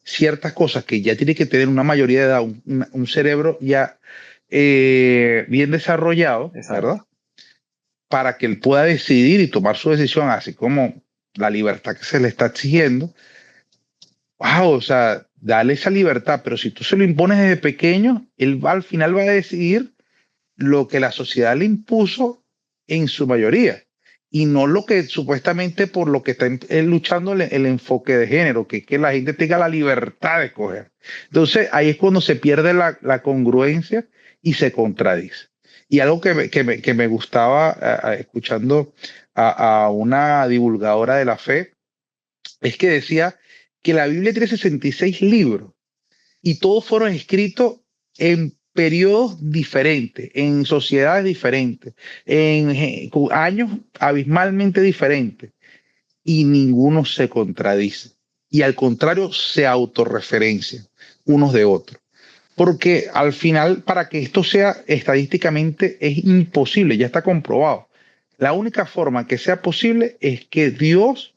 ciertas cosas que ya tiene que tener una mayoría de edad, un cerebro ya bien desarrollado, Exacto. ¿verdad? Para que él pueda decidir y tomar su decisión, así como la libertad que se le está exigiendo. Wow, o sea, dale esa libertad, pero si tú se lo impones desde pequeño, al final va a decidir lo que la sociedad le impuso en su mayoría y no lo que supuestamente por lo que está luchando el enfoque de género, que es que la gente tenga la libertad de escoger. Entonces ahí es cuando se pierde la congruencia y se contradice. Y algo que me gustaba escuchando a una divulgadora de la fe es que decía que la Biblia tiene 66 libros y todos fueron escritos en periodos diferentes, en sociedades diferentes, en con años abismalmente diferentes, y ninguno se contradice. Y al contrario, se autorreferencian unos de otros. Porque al final, para que esto sea estadísticamente, es imposible, ya está comprobado. La única forma que sea posible es que Dios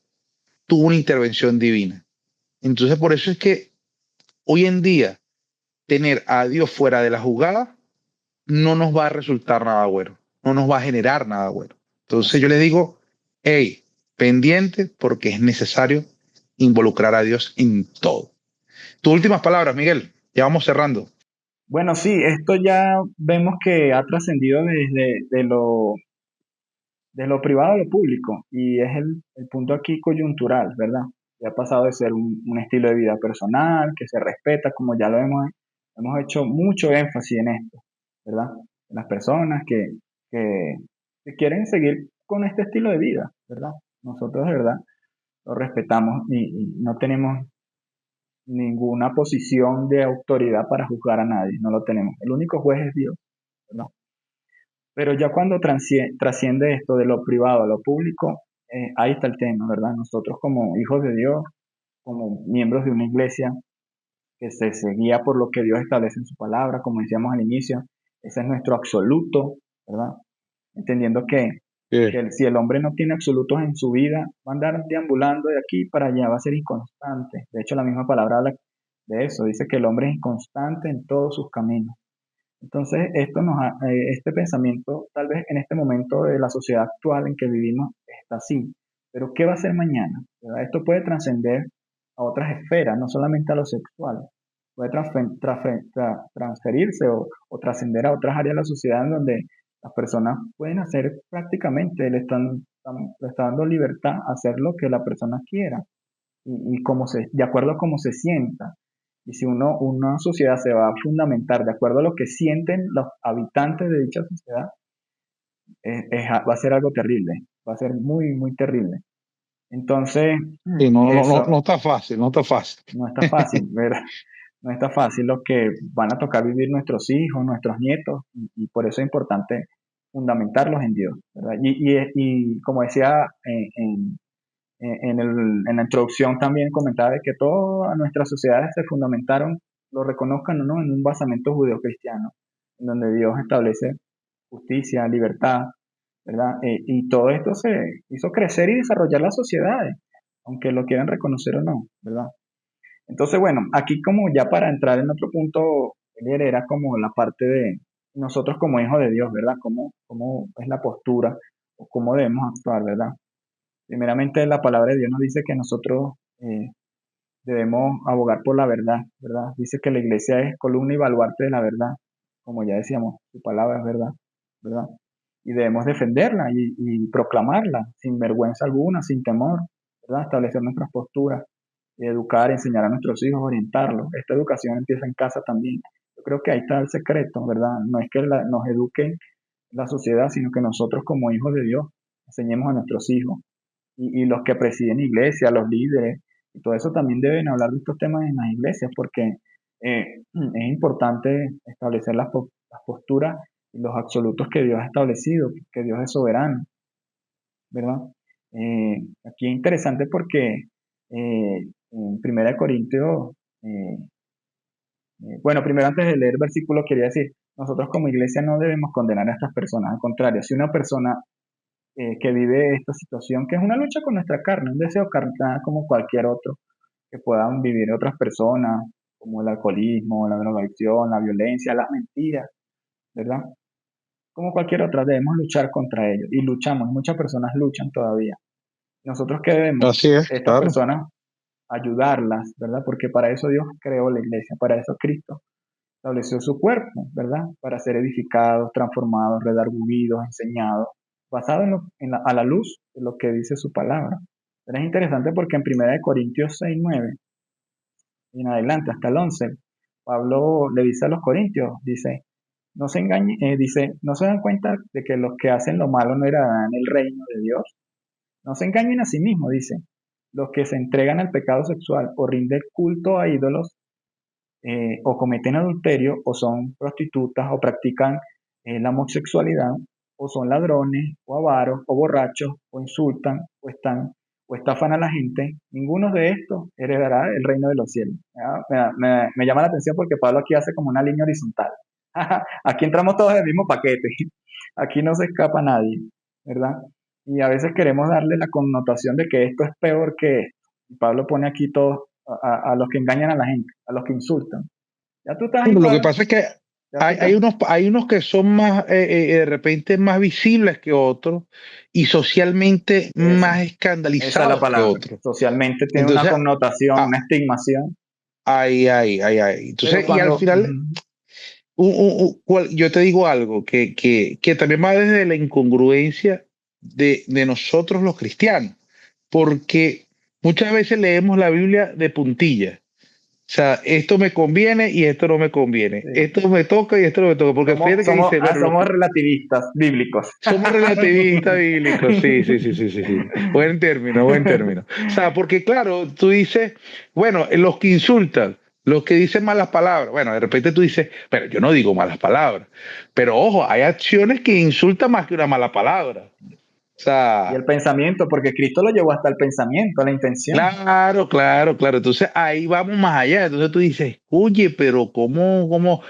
tuvo una intervención divina. Entonces, por eso es que hoy en día tener a Dios fuera de la jugada no nos va a resultar nada bueno, no nos va a generar nada bueno. Entonces yo Así les es. digo, hey, pendiente porque es necesario involucrar a Dios en todo. Tus últimas palabras, Miguel, ya vamos cerrando. Bueno, sí, esto ya vemos que ha trascendido desde de lo privado a lo público y es el punto aquí coyuntural, ¿verdad? Que ha pasado de ser un estilo de vida personal, que se respeta, como ya lo hemos hecho mucho énfasis en esto, ¿verdad? Las personas que, que quieren seguir con este estilo de vida, ¿verdad? Nosotros de verdad lo respetamos y no tenemos ninguna posición de autoridad para juzgar a nadie, no lo tenemos. El único juez es Dios, ¿verdad? Pero ya cuando trasciende esto de lo privado a lo público, ahí está el tema, ¿verdad? Nosotros como hijos de Dios, como miembros de una iglesia que se guía por lo que Dios establece en su palabra, como decíamos al inicio, ese es nuestro absoluto, ¿verdad? Entendiendo Sí. si el hombre no tiene absolutos en su vida, va a andar deambulando de aquí para allá, va a ser inconstante. De hecho, la misma palabra habla de eso, dice que el hombre es inconstante en todos sus caminos. Entonces, este pensamiento, tal vez en este momento de la sociedad actual en que vivimos, está así. Pero ¿qué va a ser mañana? ¿Verdad? Esto puede trascender a otras esferas, no solamente a lo sexual. Puede transferirse o trascender a otras áreas de la sociedad en donde las personas pueden hacer prácticamente, le está dando libertad a hacer lo que la persona quiera y de acuerdo a cómo se sienta. Y si una sociedad se va a fundamentar de acuerdo a lo que sienten los habitantes de dicha sociedad, va a ser algo terrible, va a ser muy, muy terrible. Entonces, Sí, no eso está fácil, no está fácil. no está fácil, ¿verdad? No está fácil lo que van a tocar vivir nuestros hijos, nuestros nietos, y por eso es importante fundamentarlos en Dios, ¿verdad? Y como decía en la introducción también comentaba de que todas nuestras sociedades se fundamentaron, lo reconozcan o no, en un basamento judeocristiano, en donde Dios establece justicia, libertad, ¿verdad? Y todo esto se hizo crecer y desarrollar las sociedades, aunque lo quieran reconocer o no, ¿verdad? Entonces, bueno, aquí como ya para entrar en otro punto, Elier, era como la parte de nosotros como hijos de Dios, ¿verdad? ¿Cómo es la postura o cómo debemos actuar, ¿verdad? Primeramente, la palabra de Dios nos dice que nosotros debemos abogar por la verdad, ¿verdad? Dice que la iglesia es columna y baluarte de la verdad, como ya decíamos, su palabra es verdad, ¿verdad? Y debemos defenderla y proclamarla sin vergüenza alguna, sin temor, ¿verdad? Establecer nuestras posturas, educar, enseñar a nuestros hijos, orientarlos. Esta educación empieza en casa también. Yo creo que ahí está el secreto, ¿verdad? No es que nos eduque la sociedad, sino que nosotros como hijos de Dios enseñemos a nuestros hijos y los que presiden iglesias, los líderes, y todo eso también deben hablar de estos temas en las iglesias, porque es importante establecer las posturas y los absolutos que Dios ha establecido, que Dios es soberano, ¿verdad? Aquí es interesante porque en 1 Corintios, bueno, primero antes de leer el versículo quería decir, nosotros como iglesia no debemos condenar a estas personas, al contrario, si una persona que vive esta situación, que es una lucha con nuestra carne, un deseo carnal como cualquier otro, que puedan vivir otras personas, como el alcoholismo, la drogadicción, la violencia, las mentiras, ¿verdad? Como cualquier otra, debemos luchar contra ellos. Y luchamos, muchas personas luchan todavía. ¿Nosotros qué debemos? Así es, Estas claro. personas, ayudarlas, ¿verdad? Porque para eso Dios creó la iglesia, para eso Cristo estableció su cuerpo, ¿verdad? Para ser edificados, transformados, redarguidos, enseñados, basado a la luz de lo que dice su palabra. Pero es interesante porque en 1 Corintios 6:9 y en adelante, hasta el 11, Pablo le dice a los corintios, dice, no se engañen, dice, no se dan cuenta de que los que hacen lo malo no heredarán el reino de Dios. No se engañen a sí mismos, dice, los que se entregan al pecado sexual o rinden culto a ídolos o cometen adulterio, o son prostitutas, o practican la homosexualidad, o son ladrones, o avaros, o borrachos, o insultan, o estafan a la gente, ninguno de estos heredará el reino de los cielos. Me llama la atención porque Pablo aquí hace como una línea horizontal. Aquí entramos todos en el mismo paquete. Aquí no se escapa nadie, ¿verdad? Y a veces queremos darle la connotación de que esto es peor que esto. Y Pablo pone aquí todos a los que engañan a la gente, a los que insultan. Ya tú estás Bueno, lo que igual, pasa es que ya tú hay unos que son más, de repente más visibles que otros y socialmente eso, más esa es la escandalizados que palabra. otros. Socialmente tiene una Entonces, connotación, ah, una estigmación, ay. pero Entonces, y al cuando, final, yo te digo algo que también va desde la incongruencia de nosotros los cristianos, porque muchas veces leemos la Biblia de puntillas. O sea, esto me conviene y esto no me conviene. sí, Esto me toca y esto no me toca. Porque somos, fíjate que somos, dice, ah, bueno, somos relativistas bíblicos. somos relativistas bíblicos. Sí. Buen término, buen término. O sea, porque claro, tú dices, bueno, los que insultan, los que dicen malas palabras. Bueno, de repente tú dices, pero yo no digo malas palabras. Pero ojo, hay acciones que insultan más que una mala palabra. O Y el sea, pensamiento, porque Cristo lo llevó hasta el pensamiento, a la intención. claro. Entonces ahí vamos más allá. Entonces tú dices, oye, pero ¿cómo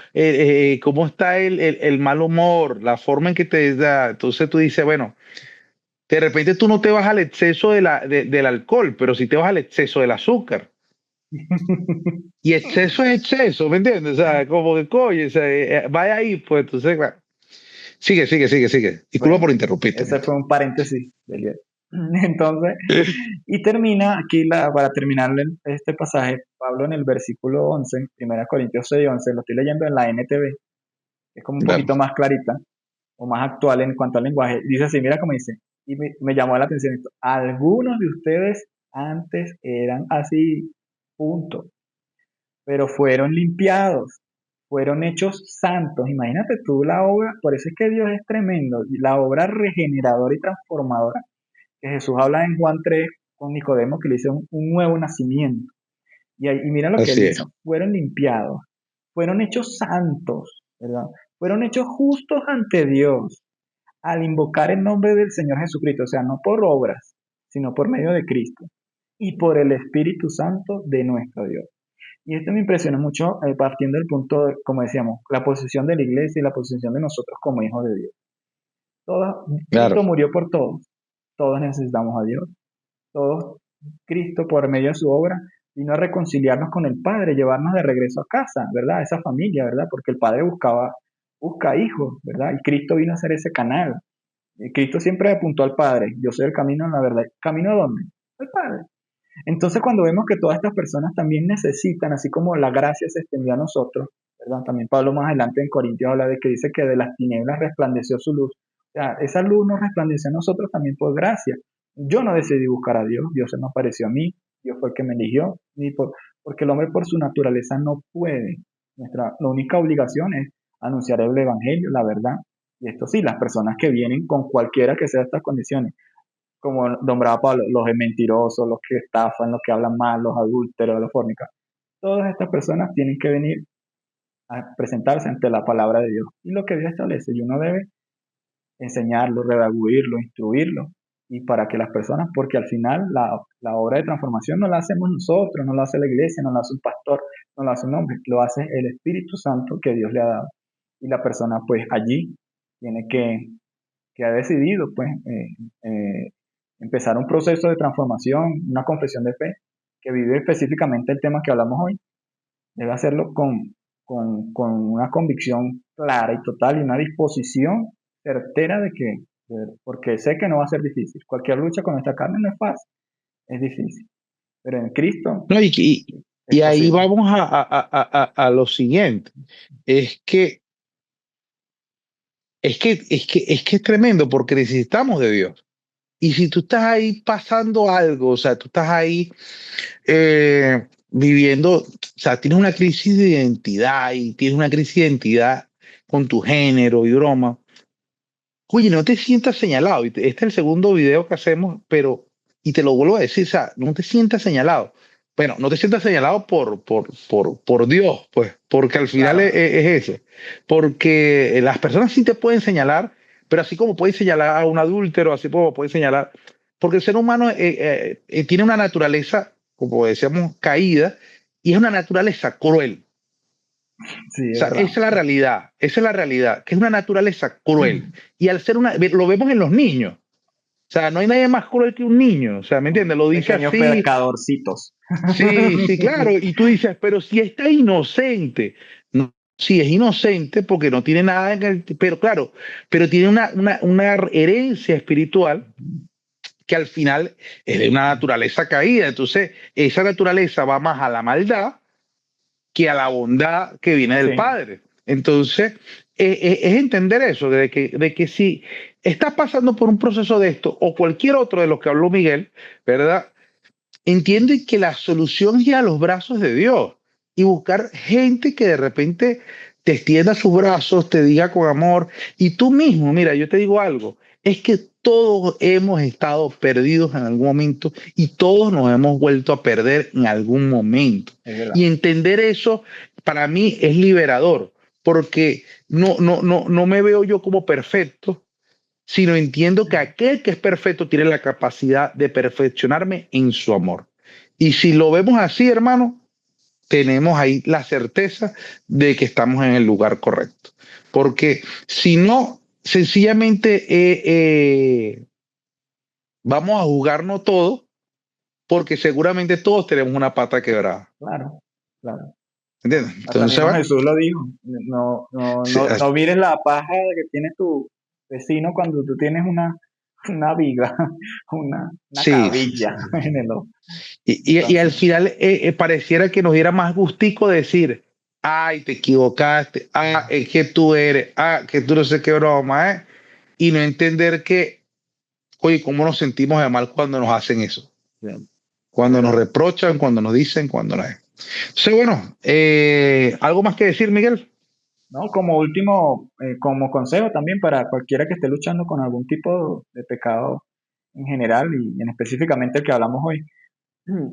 está el mal humor, la forma en que te da? Entonces tú dices, bueno, de repente tú no te vas al exceso del alcohol, pero sí te vas al exceso del azúcar. Y exceso es exceso, ¿me entiendes? O sea, como que coño, o sea, vaya ahí, pues entonces, claro. Sigue. Disculpa Bueno, por interrumpirte, ese Néstor. fue un paréntesis del día. Entonces, y termina aquí, para terminar este pasaje, Pablo en el versículo 11, 1 Corintios 6:11, lo estoy leyendo en la NTV, que es como un Claro. poquito más clarita o más actual en cuanto al lenguaje. Dice así, mira cómo dice, y me llamó la atención esto, algunos de ustedes antes eran así, punto, pero fueron limpiados, fueron hechos santos. Imagínate tú la obra, por eso es que Dios es tremendo, la obra regeneradora y transformadora que Jesús habla en Juan 3 con Nicodemo, que le hizo un nuevo nacimiento. Y mira lo que él Así es. hizo, fueron limpiados, fueron hechos santos, ¿verdad? Fueron hechos justos ante Dios al invocar el nombre del Señor Jesucristo, o sea, no por obras, sino por medio de Cristo y por el Espíritu Santo de nuestro Dios. Y esto me impresiona mucho partiendo del punto, como decíamos, la posición de la iglesia y la posición de nosotros como hijos de Dios. Claro, Cristo murió por todos necesitamos a Dios, todos, Cristo por medio de su obra vino a reconciliarnos con el Padre, llevarnos de regreso a casa, ¿verdad? A esa familia, ¿verdad? Porque el Padre busca hijos, ¿verdad? Y Cristo vino a ser ese canal. Y Cristo siempre apuntó al Padre, yo soy el camino, la verdad. ¿Camino a dónde? Al Padre. Entonces, cuando vemos que todas estas personas también necesitan, así como la gracia se extendió a nosotros, ¿verdad? También Pablo más adelante en Corintios habla de que dice que de las tinieblas resplandeció su luz. O sea, esa luz nos resplandeció a nosotros también por gracia. Yo no decidí buscar a Dios, Dios se me apareció a mí, Dios fue el que me eligió, porque el hombre por su naturaleza no puede. La única obligación es anunciar el Evangelio, la verdad. Y esto sí, las personas que vienen con cualquiera que sea estas condiciones, como nombraba Pablo, los mentirosos, los que estafan, los que hablan mal, los adúlteros, los fornicadores. Todas estas personas tienen que venir a presentarse ante la palabra de Dios. Y lo que Dios establece, y uno debe enseñarlo, redarguirlo, instruirlo. Y para que las personas, porque al final la obra de transformación no la hacemos nosotros, no la hace la iglesia, no la hace un pastor, no la hace un hombre, lo hace el Espíritu Santo que Dios le ha dado. Y la persona pues allí tiene que ha decidido pues empezar un proceso de transformación, una confesión de fe, que vive específicamente el tema que hablamos hoy, debe hacerlo con una convicción clara y total y una disposición certera porque sé que no va a ser difícil. Cualquier lucha con esta carne no es fácil, es difícil, pero en Cristo no, es y ahí posible. vamos a lo siguiente. Es que, es que es tremendo porque necesitamos de Dios. Y si tú estás ahí pasando algo, o sea, tú estás ahí viviendo, o sea, tienes una crisis de identidad y tienes una crisis de identidad con tu género y broma. Oye, no te sientas señalado. Este es el segundo video que hacemos, pero, y te lo vuelvo a decir, o sea, no te sientas señalado. Bueno, no te sientas señalado por Dios, pues, porque al final Claro, es eso. Porque las personas sí te pueden señalar, pero así como pueden señalar a un adúltero, así como pueden señalar, porque el ser humano tiene una naturaleza, como decíamos, caída, y es una naturaleza cruel. sí, O es sea, verdad. esa es la realidad, que es una naturaleza cruel. Y al ser lo vemos en los niños. O sea, no hay nadie más cruel que un niño. O sea, ¿me entiendes? Lo dice Pequeños así. pecadorcitos. Sí, sí, claro. Y tú dices, pero si está inocente. No, sí, es inocente porque no tiene nada pero claro, pero tiene una herencia espiritual que al final es de una naturaleza caída. Entonces, esa naturaleza va más a la maldad que a la bondad que viene del Sí, Padre. Entonces, es entender eso, de que si estás pasando por un proceso de esto o cualquier otro de los que habló Miguel, ¿verdad? Entiende que la solución es ir a los brazos de Dios y buscar gente que de repente te extienda sus brazos, te diga con amor. Y tú mismo, mira, yo te digo algo, es que todos hemos estado perdidos en algún momento y todos nos hemos vuelto a perder en algún momento. es verdad. Y entender eso para mí es liberador, porque no me veo yo como perfecto, sino entiendo que aquel que es perfecto tiene la capacidad de perfeccionarme en su amor. Y si lo vemos así, hermano, tenemos ahí la certeza de que estamos en el lugar correcto. Porque si no, sencillamente vamos a jugarnos todo, porque seguramente todos tenemos una pata quebrada. Claro, claro. ¿Entiendes? Hasta Entonces, mismo bueno, Jesús lo dijo. No mires la paja que tiene tu vecino cuando tú tienes una viga, una sí, sí, cabilla sí. en el ojo. Y al Entonces, final pareciera que nos diera más gustico decir, ay, te equivocaste, es que tú eres, que tú no sé qué broma, ¿eh? Y no entender que, oye, cómo nos sentimos de mal cuando nos hacen eso. es Cuando nos verdad. reprochan, cuando nos dicen, cuando no es. Sí, bueno, ¿algo más que decir, Miguel? ¿No? Como último, como consejo también para cualquiera que esté luchando con algún tipo de pecado en general y en específicamente el que hablamos hoy.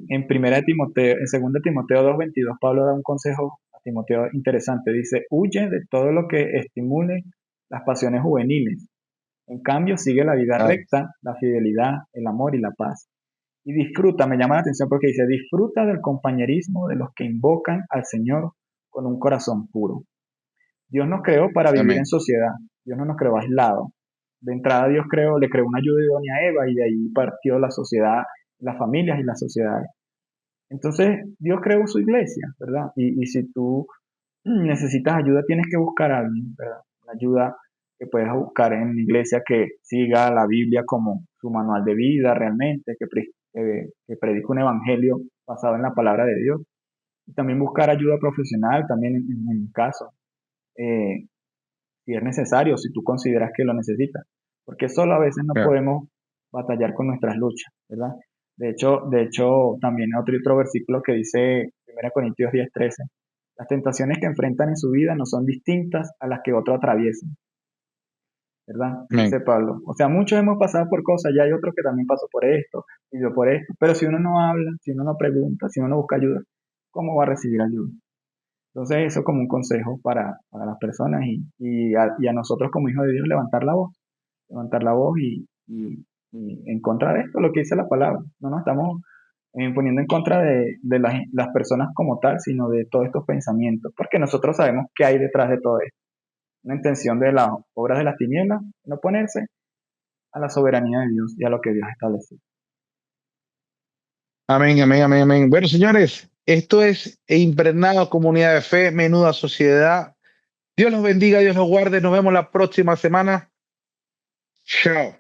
En primera de Timoteo, en segunda de Timoteo 2:22, Pablo da un consejo a Timoteo interesante. Dice, huye de todo lo que estimule las pasiones juveniles. En cambio, sigue la vida Ah, recta, la fidelidad, el amor y la paz. Y disfruta, me llama la atención porque dice, disfruta del compañerismo de los que invocan al Señor con un corazón puro. Dios nos creó para vivir en amén. sociedad. Dios no nos creó aislados. De entrada Dios le creó una ayuda idónea a Eva y de ahí partió la sociedad, las familias y las sociedades. Entonces Dios creó su iglesia, ¿verdad? Y si tú necesitas ayuda, tienes que buscar a alguien, ¿verdad? Una ayuda que puedes buscar en la iglesia que siga la Biblia como su manual de vida realmente, que predique un evangelio basado en la palabra de Dios. Y también buscar ayuda profesional, también en mi caso. Eh, si es necesario, si tú consideras que lo necesitas, porque solo a veces no Ya. podemos batallar con nuestras luchas, ¿verdad? De hecho, también hay otro versículo que dice 1 Corintios 10:13, las tentaciones que enfrentan en su vida no son distintas a las que otro atraviesan, ¿verdad? Amén. Dice Pablo. O sea, muchos hemos pasado por cosas, ya hay otros que también pasó por esto, y yo por esto, pero si uno no habla, si uno no pregunta, si uno no busca ayuda, ¿cómo va a recibir ayuda? Entonces, eso como un consejo para las personas y a nosotros como hijos de Dios levantar la voz y en contra de esto, lo que dice la palabra. No nos estamos poniendo en contra de las personas como tal, sino de todos estos pensamientos, porque nosotros sabemos qué hay detrás de todo esto. Una intención de las obras de las tinieblas, no ponerse a la soberanía de Dios y a lo que Dios establece. Amén, amén, amén, amén. Bueno, señores, esto es Impregnado Comunidad de Fe, Menuda Sociedad. Dios los bendiga, Dios los guarde. Nos vemos la próxima semana. Chao.